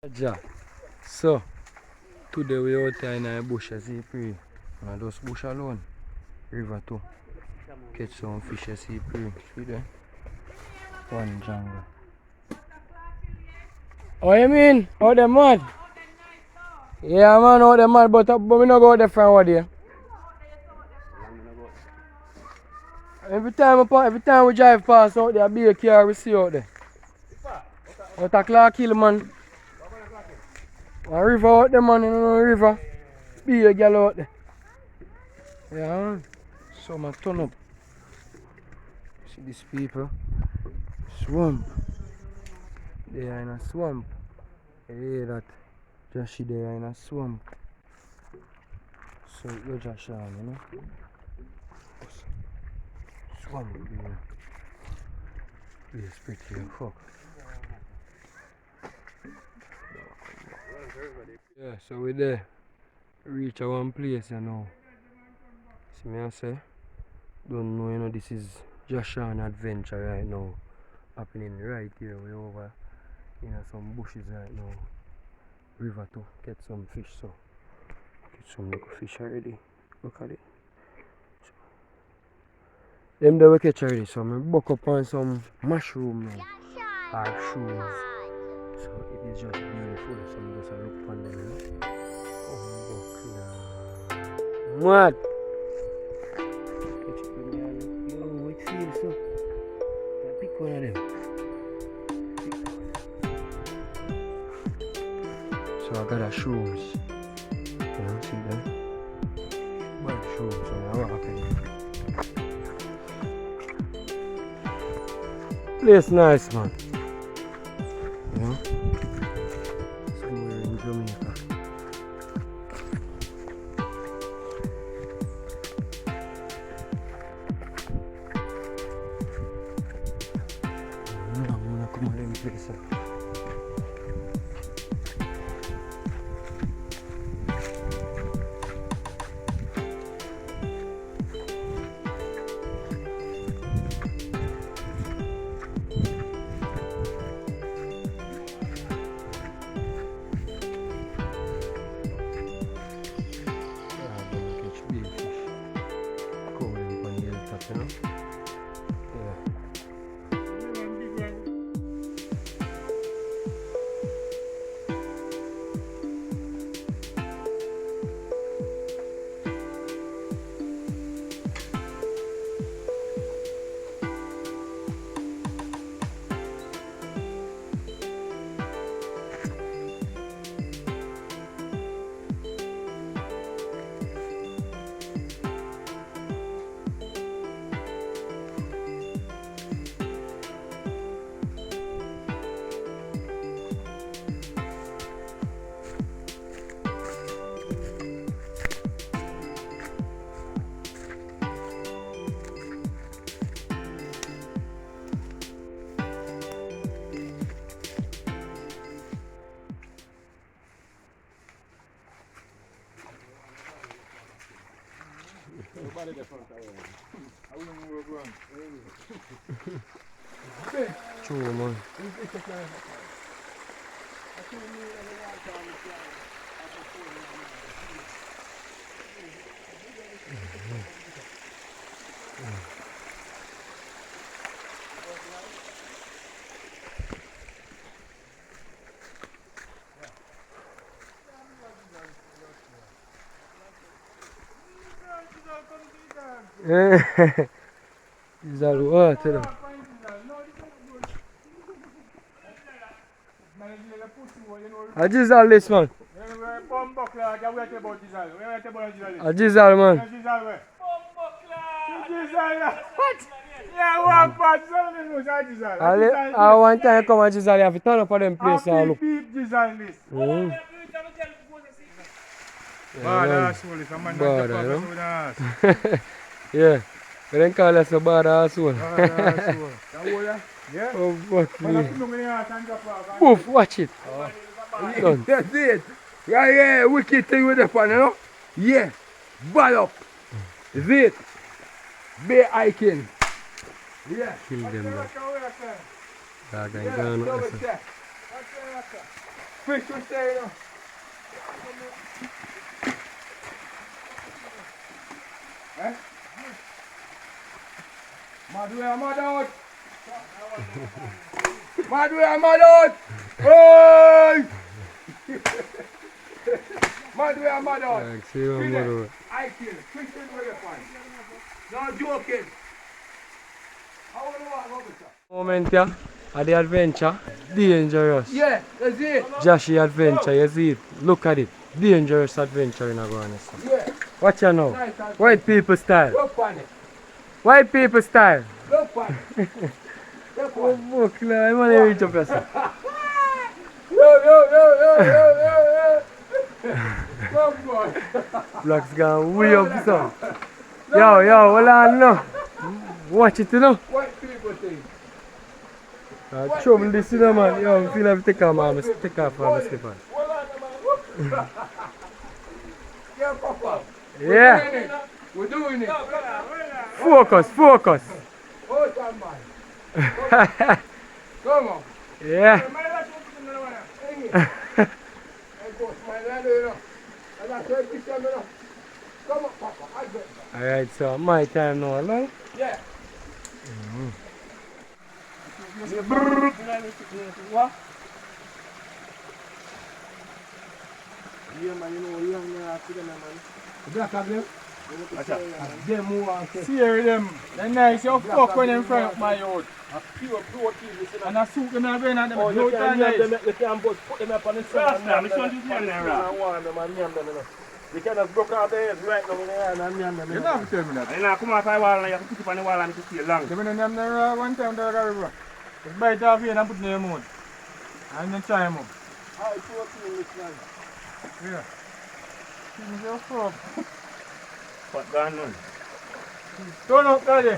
Ja. So, today we out here in the bush as you pray. And just bush alone. River too. Catch some fish as you pray. See there? One jungle. Oh, you mean? Out there mad? Yeah, man, out there mad, but we not go out there from over there. Every time we drive past out there, be a car we see out there. Out a Clark Hill, man. A river out there, man, you know, river. Be a girl out there. Yeah, man. So, man, turn up. See these people. Swamp. They are in a swamp. You hear that? Joshy, they are in a swamp. So, you're Jashawn, you know? Swamp, yeah. Yes, pretty, fuck. Yeah, so we're there. Reach a one place, you know. See me I say? Don't know, you know, this is Jashawn Adventure right now. Happening right here. We're over in some bushes right now. River to get some fish, so get some little fish already. Look at it. So, them there we catch already, so I'm buck up on some mushroom now. Or shrooms. So it is just beautiful. So I'm just look on them, you know. Mad! Catch it with me and yo, it feels so. I pick one of them. So I got a shrooms. You know, see them? Bad shrooms, so I'm rocking. Place nice, man. You know? Somewhere in Jamaica. I'm gonna come on place. You know? Yeah. True, man. These are water. I just all this, man. I just all, man. I one time come and Giselle, you have to turn up for them place and look. Bada, you know? Yeah. They don't call us a bada asshole. Yeah. Oh, but me. Poof, watch it. That's it. Right here, wicked thing with the fun, you know? Yeah. Ball up. Is it? Bay hiking. Yeah. Kill them now. Dog and gone. Fish will stay, you know. Eh? Mad way, mad out. Mad way, mad out. Hey! Mad way, mad out. Like, see one more road. I kill. Fishing with the fun. No joking. How will you walk over, sir? Moment here, at the adventure, dangerous. Yeah, that's it. Jashawn Adventure, you see it? Look at it. Dangerous adventure in a going. Yeah. Watch out now. Nice and White people style. look on it. White people style. Look on it. Look Oh, on it. book, I'm going to reach up yourself. Yo. Come boy. Black's gone way up, son. Yo, hold on now. Watch it, you know. What people think? Trouble this, you know, man. Yo, I feel like I take off my slipper. Hold on, man. Yeah, Papa. Yeah. We're doing it. Focus. Hold on, man. Come on. Yeah. Come on, Papa. I get that. Alright, so my time now, along. Yeah. What? Yeah, man, you know, you have to them, man. Black of them? Them who want to. See them. They're nice. You fuck when in front of my yard. Pure protein, you see that? And I suit them and them. Oh, you can nice. you can put them up on the side. You can just broke out the heads right now in the hand and yam them. You don't have to tell me that. And now come off the wall and you have to put it on the wall and it stay long. They went in there one time to the river. Just bite off here and put it in your mouth. And then try them up. High protein, this man. Yeah. See your frog. What gone on? Turn up, daddy.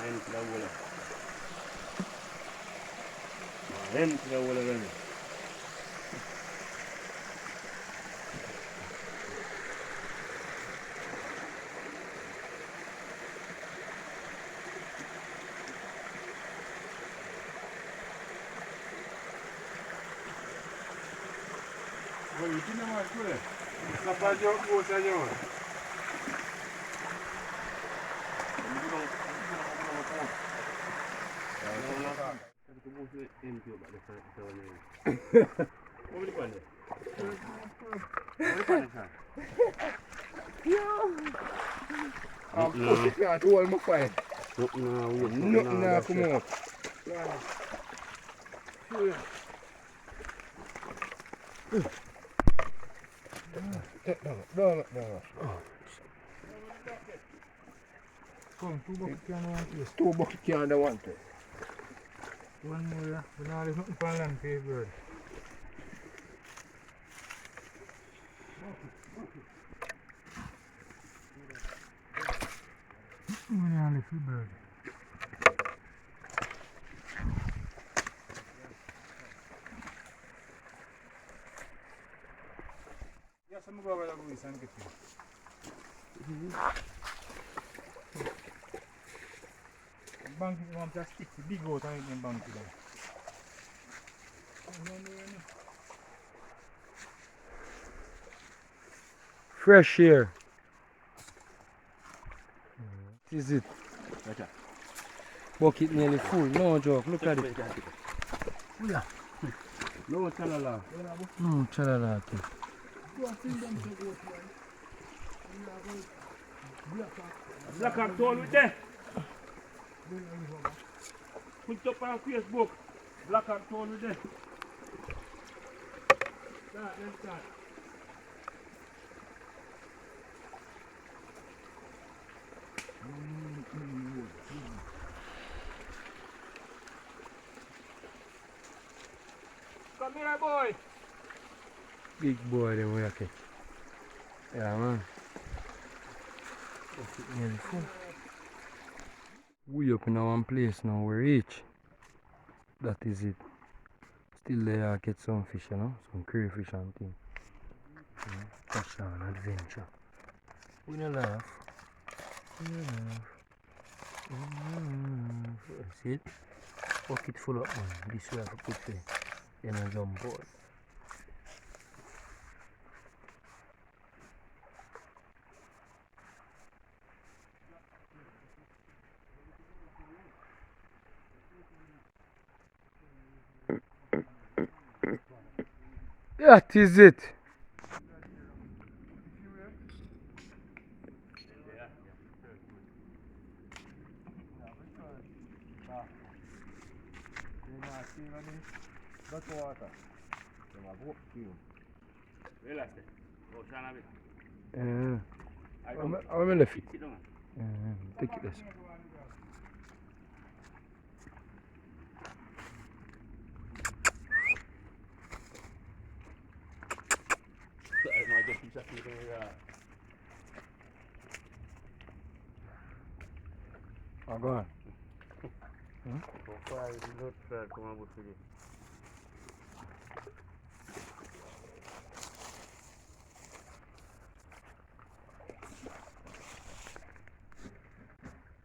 Empty the wall. Empty the wall then. Well, you didn't want to do it. It's not bad joke, what's that joke? Push it can't hold my fine. Nothing now come out. No. Come, 2 buckets can one place. 2 buckets can't the one thing. One more, yeah. But now there's nothing for land for your bird. Only for bird. Yes, I'm going to go with and get you. Bank you want to stick the big out and then bank it down. Fresh air. This is it. Bucket nearly full. No joke. Look at it. No chalala. Chalala. Black and tall with them. Put up on Facebook. Black and tall with them. Let's start. Come here, boy. Big boy, them way okay. Yeah, man. Nearly full. We up in one place now, we reach. That is it. Still there, get some fish, you know, some crayfish and things. Jashawn Adventure. We no laugh. We no laugh. See it? Bucket full up, man. This way I have to put the jump out. That is it. Relax there. Oh, Shana, wait. I'm in the feet. Sit down. Take it this. Sorry, man, I just piece of feet over here. Oh, go on. So far, it is not fair to come about today.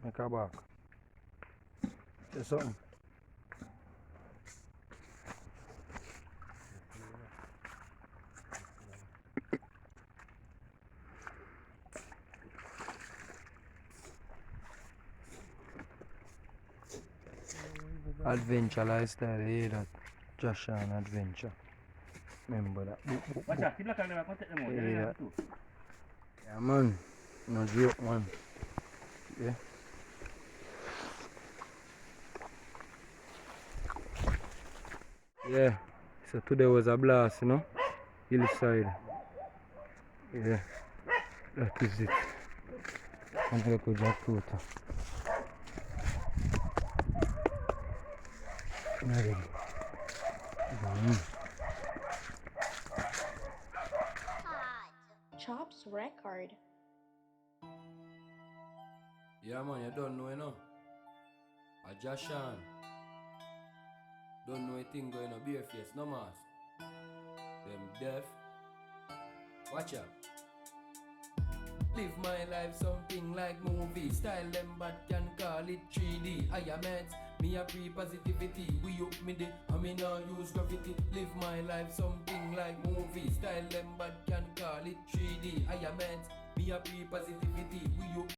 Make her back. Say something. Adventure lifestyle, you hear that? Jashawn Adventure. Remember that. Book, book, Watch book. out, keep looking at them, I can take them out. Yeah. Too. Yeah, man. No joke, man. Yeah. Yeah. So today was a blast, you know? Hillside. Yeah. That is it. I'm gonna go Jakarta. Ready. Chops record. Yeah, man, you don't know, you know. A Jashawn. Don't know a thing going on bare face, no mask. Them deaf. Watch out. Live my life something like movie. Style them but can call it 3D. I am it. Me a pre-positivity. We up me the I mean now use graffiti. Live my life something like movie. Style them but can call it 3D. I am it. Me a pre-positivity. We up